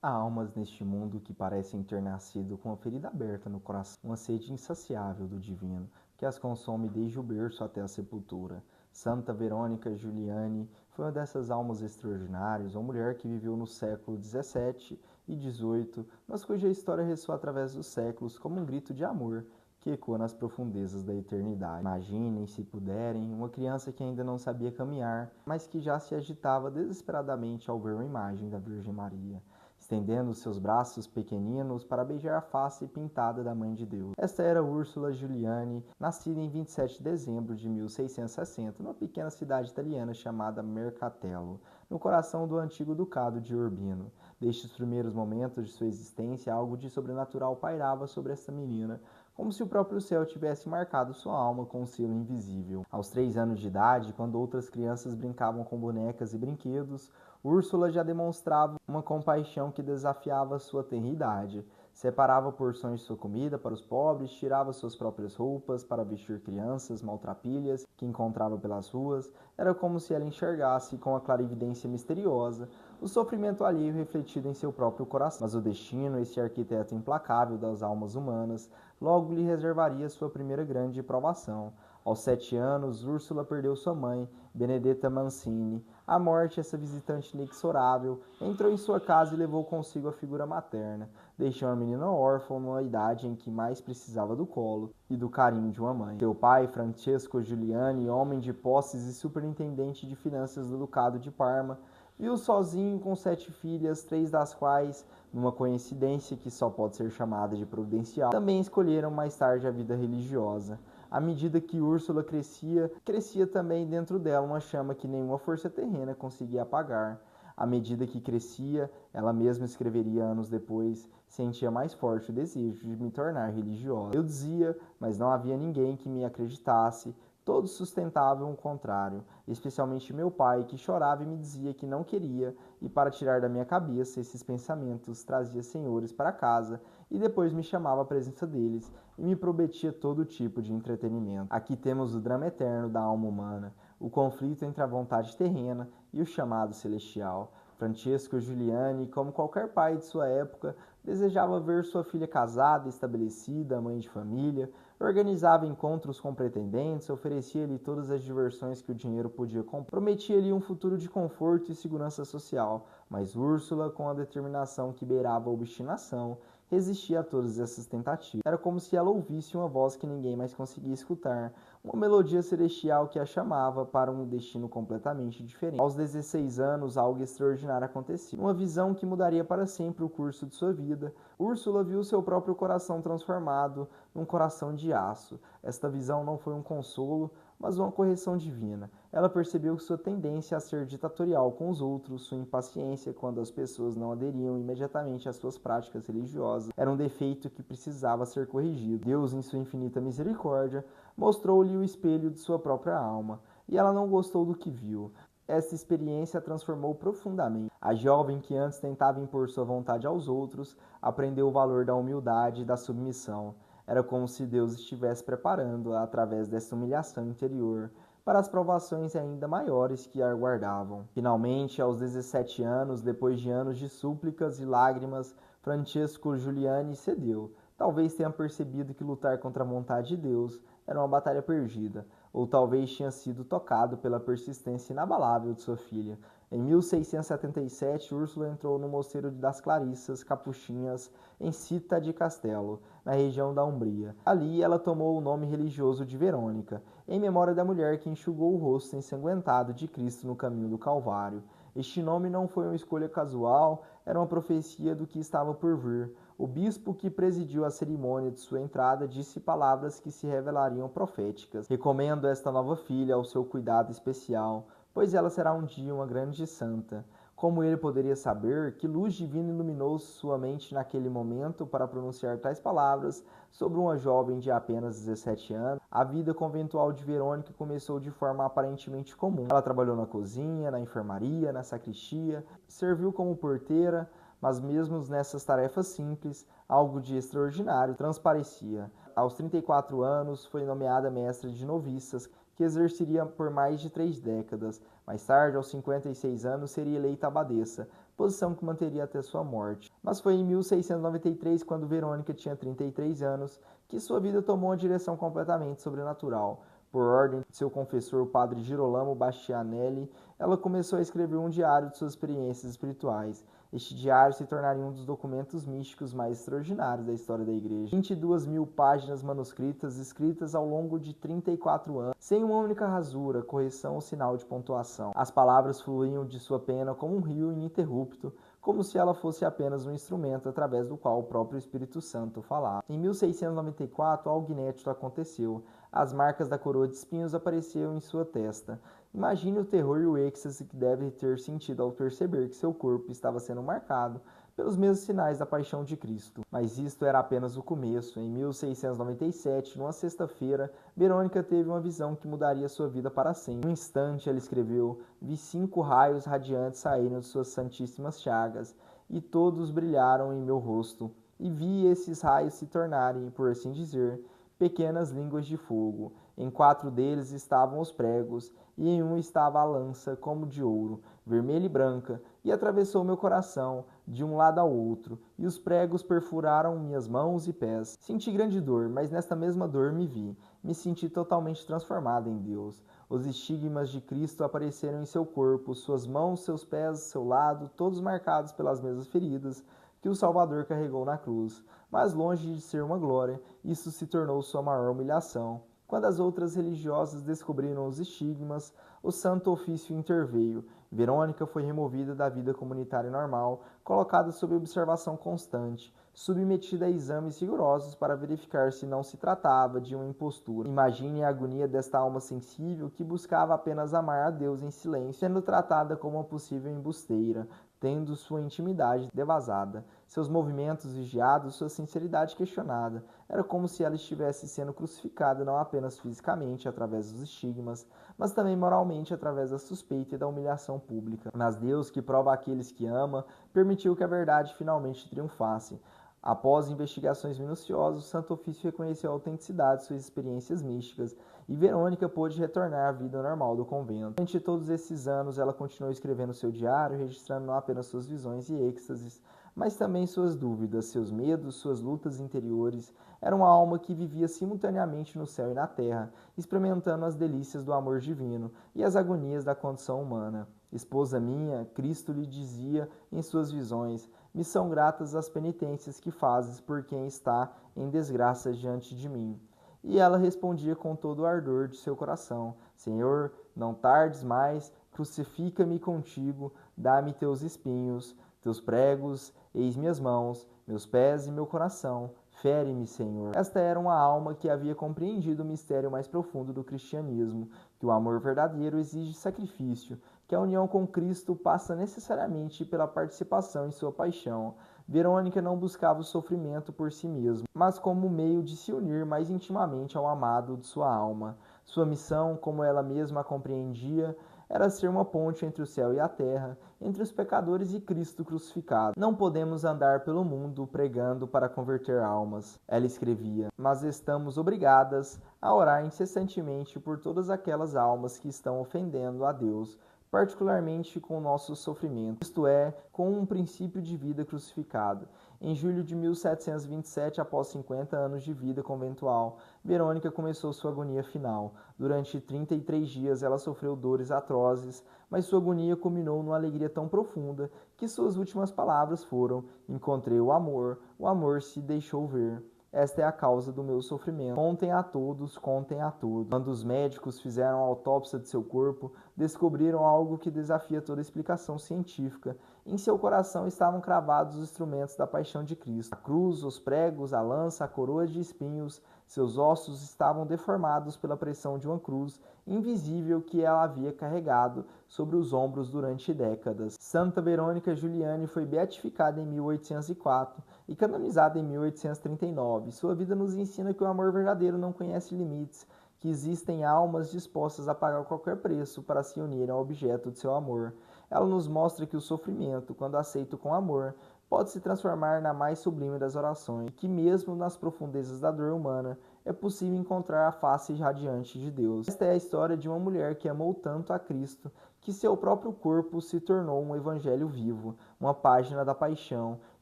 Há almas neste mundo que parecem ter nascido com a ferida aberta no coração, uma sede insaciável do divino, que as consome desde o berço até a sepultura. Santa Verônica Giuliani foi uma dessas almas extraordinárias, uma mulher que viveu no século XVII e XVIII, mas cuja história ressoa através dos séculos como um grito de amor que ecoa nas profundezas da eternidade. Imaginem, se puderem, uma criança que ainda não sabia caminhar, mas que já se agitava desesperadamente ao ver uma imagem da Virgem Maria, estendendo seus braços pequeninos para beijar a face pintada da Mãe de Deus. Esta era Úrsula Giuliani, nascida em 27 de dezembro de 1660, numa pequena cidade italiana chamada Mercatello, no coração do antigo Ducado de Urbino. Desde os primeiros momentos de sua existência, algo de sobrenatural pairava sobre esta menina, como se o próprio céu tivesse marcado sua alma com um selo invisível. Aos 3 anos de idade, quando outras crianças brincavam com bonecas e brinquedos, Úrsula já demonstrava uma compaixão que desafiava sua tenridade. Separava porções de sua comida para os pobres, tirava suas próprias roupas para vestir crianças maltrapilhas que encontrava pelas ruas. Era como se ela enxergasse com a clarividência misteriosa o sofrimento alheio refletido em seu próprio coração. Mas o destino, esse arquiteto implacável das almas humanas, logo lhe reservaria sua primeira grande provação. Aos 7 anos, Úrsula perdeu sua mãe, Benedetta Mancini. A morte, essa visitante inexorável, entrou em sua casa e levou consigo a figura materna, deixando a menina órfã numa idade em que mais precisava do colo e do carinho de uma mãe. Seu pai, Francesco Giuliani, homem de posses e superintendente de finanças do Ducado de Parma, viu sozinho com 7 filhas, 3 das quais, numa coincidência que só pode ser chamada de providencial, também escolheram mais tarde a vida religiosa. À medida que Úrsula crescia, crescia também dentro dela uma chama que nenhuma força terrena conseguia apagar. À medida que crescia, ela mesma escreveria anos depois, sentia mais forte o desejo de me tornar religiosa. Eu dizia, mas não havia ninguém que me acreditasse. Todos sustentavam o contrário, especialmente meu pai, que chorava e me dizia que não queria, e para tirar da minha cabeça esses pensamentos, trazia senhores para casa e depois me chamava à presença deles e me prometia todo tipo de entretenimento. Aqui temos o drama eterno da alma humana, o conflito entre a vontade terrena e o chamado celestial. Francesco Giuliani, como qualquer pai de sua época, desejava ver sua filha casada, estabelecida, mãe de família, organizava encontros com pretendentes, oferecia-lhe todas as diversões que o dinheiro podia comprar, prometia-lhe um futuro de conforto e segurança social, mas Úrsula, com a determinação que beirava a obstinação, resistia a todas essas tentativas. Era como se ela ouvisse uma voz que ninguém mais conseguia escutar, uma melodia celestial que a chamava para um destino completamente diferente. Aos 16 anos, algo extraordinário aconteceu. Uma visão que mudaria para sempre o curso de sua vida. Úrsula viu seu próprio coração transformado num coração de aço. Esta visão não foi um consolo, mas uma correção divina. Ela percebeu que sua tendência a ser ditatorial com os outros, sua impaciência quando as pessoas não aderiam imediatamente às suas práticas religiosas, era um defeito que precisava ser corrigido. Deus, em sua infinita misericórdia, mostrou-lhe o espelho de sua própria alma, e ela não gostou do que viu. Esta experiência a transformou profundamente. A jovem que antes tentava impor sua vontade aos outros, aprendeu o valor da humildade e da submissão. Era como se Deus estivesse preparando-a, através dessa humilhação interior, para as provações ainda maiores que a aguardavam. Finalmente, aos 17 anos, depois de anos de súplicas e lágrimas, Francesco Giuliani cedeu. Talvez tenha percebido que lutar contra a vontade de Deus era uma batalha perdida, ou talvez tinha sido tocado pela persistência inabalável de sua filha. Em 1677, Úrsula entrou no mosteiro das Clarissas Capuchinhas, em Città di Castello, na região da Umbria. Ali, ela tomou o nome religioso de Verônica, em memória da mulher que enxugou o rosto ensanguentado de Cristo no caminho do Calvário. Este nome não foi uma escolha casual, era uma profecia do que estava por vir. O bispo que presidiu a cerimônia de sua entrada disse palavras que se revelariam proféticas. Recomendo esta nova filha ao seu cuidado especial, pois ela será um dia uma grande santa. Como ele poderia saber que luz divina iluminou sua mente naquele momento para pronunciar tais palavras sobre uma jovem de apenas 17 anos? A vida conventual de Verônica começou de forma aparentemente comum. Ela trabalhou na cozinha, na enfermaria, na sacristia, serviu como porteira, mas mesmo nessas tarefas simples, algo de extraordinário transparecia. Aos 34 anos, foi nomeada mestra de noviças, que exerceria por mais de 3 décadas. Mais tarde, aos 56 anos, seria eleita abadesa, posição que manteria até sua morte. Mas foi em 1693, quando Verônica tinha 33 anos, que sua vida tomou uma direção completamente sobrenatural. Por ordem de seu confessor, o padre Girolamo Bastianelli, ela começou a escrever um diário de suas experiências espirituais. Este diário se tornaria um dos documentos místicos mais extraordinários da história da Igreja. 22.000 páginas manuscritas, escritas ao longo de 34 anos, sem uma única rasura, correção ou sinal de pontuação. As palavras fluíam de sua pena como um rio ininterrupto, como se ela fosse apenas um instrumento através do qual o próprio Espírito Santo falava. Em 1694, algo inédito aconteceu. As marcas da coroa de espinhos apareceram em sua testa. Imagine o terror e o êxtase que deve ter sentido ao perceber que seu corpo estava sendo marcado pelos mesmos sinais da paixão de Cristo. Mas isto era apenas o começo. Em 1697, numa sexta-feira, Verônica teve uma visão que mudaria sua vida para sempre. Num instante, ela escreveu: "Vi 5 raios radiantes saírem de suas santíssimas chagas, e todos brilharam em meu rosto. E vi esses raios se tornarem, por assim dizer, pequenas línguas de fogo. Em 4 deles estavam os pregos, e em um estava a lança, como de ouro, vermelha e branca, e atravessou meu coração, de um lado ao outro, e os pregos perfuraram minhas mãos e pés. Senti grande dor, mas nesta mesma dor me vi. Me senti totalmente transformada em Deus. Os estigmas de Cristo apareceram em seu corpo, suas mãos, seus pés, seu lado, todos marcados pelas mesmas feridas que o Salvador carregou na cruz. Mas longe de ser uma glória, isso se tornou sua maior humilhação. Quando as outras religiosas descobriram os estigmas, o Santo Ofício interveio. Verônica foi removida da vida comunitária normal, colocada sob observação constante, submetida a exames rigorosos para verificar se não se tratava de uma impostura. Imagine a agonia desta alma sensível que buscava apenas amar a Deus em silêncio, sendo tratada como uma possível embusteira, tendo sua intimidade devasada, seus movimentos vigiados, sua sinceridade questionada. Era como se ela estivesse sendo crucificada não apenas fisicamente através dos estigmas, mas também moralmente através da suspeita e da humilhação pública. Mas Deus, que prova aqueles que ama, permitiu que a verdade finalmente triunfasse. Após investigações minuciosas, o Santo Ofício reconheceu a autenticidade de suas experiências místicas e Verônica pôde retornar à vida normal do convento. Durante todos esses anos, ela continuou escrevendo seu diário, registrando não apenas suas visões e êxtases, mas também suas dúvidas, seus medos, suas lutas interiores. Era uma alma que vivia simultaneamente no céu e na terra, experimentando as delícias do amor divino e as agonias da condição humana. Esposa minha, Cristo lhe dizia em suas visões, me são gratas as penitências que fazes por quem está em desgraça diante de mim. E ela respondia com todo o ardor de seu coração, Senhor, não tardes mais, crucifica-me contigo, dá-me teus espinhos, teus pregos, eis minhas mãos, meus pés e meu coração, fere-me, Senhor. Esta era uma alma que havia compreendido o mistério mais profundo do cristianismo, que o amor verdadeiro exige sacrifício, que a união com Cristo passa necessariamente pela participação em sua paixão. Verônica não buscava o sofrimento por si mesma, mas como meio de se unir mais intimamente ao amado de sua alma. Sua missão, como ela mesma a compreendia, era ser uma ponte entre o céu e a terra, entre os pecadores e Cristo crucificado. Não podemos andar pelo mundo pregando para converter almas, ela escrevia, mas estamos obrigadas a orar incessantemente por todas aquelas almas que estão ofendendo a Deus, particularmente com o nosso sofrimento, isto é, com um princípio de vida crucificado. Em julho de 1727, após 50 anos de vida conventual, Verônica começou sua agonia final. Durante 33 dias ela sofreu dores atrozes, mas sua agonia culminou numa alegria tão profunda que suas últimas palavras foram: encontrei o amor se deixou ver. Esta é a causa do meu sofrimento. Contem a todos, contem a todos. Quando os médicos fizeram a autópsia de seu corpo, descobriram algo que desafia toda explicação científica. Em seu coração estavam cravados os instrumentos da paixão de Cristo. A cruz, os pregos, a lança, a coroa de espinhos. Seus ossos estavam deformados pela pressão de uma cruz invisível que ela havia carregado sobre os ombros durante décadas. Santa Verônica Giuliani foi beatificada em 1804 e canonizada em 1839. Sua vida nos ensina que o amor verdadeiro não conhece limites, que existem almas dispostas a pagar qualquer preço para se unirem ao objeto de seu amor. Ela nos mostra que o sofrimento, quando aceito com amor, pode se transformar na mais sublime das orações, e que mesmo nas profundezas da dor humana, é possível encontrar a face radiante de Deus. Esta é a história de uma mulher que amou tanto a Cristo, que seu próprio corpo se tornou um evangelho vivo, uma página da paixão,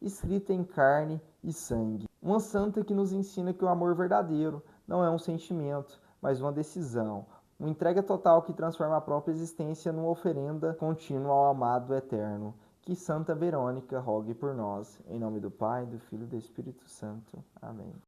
escrita em carne e sangue. Uma santa que nos ensina que o amor verdadeiro não é um sentimento, mas uma decisão, uma entrega total que transforma a própria existência numa oferenda contínua ao amado eterno. Que Santa Verônica rogue por nós. Em nome do Pai, do Filho e do Espírito Santo. Amém.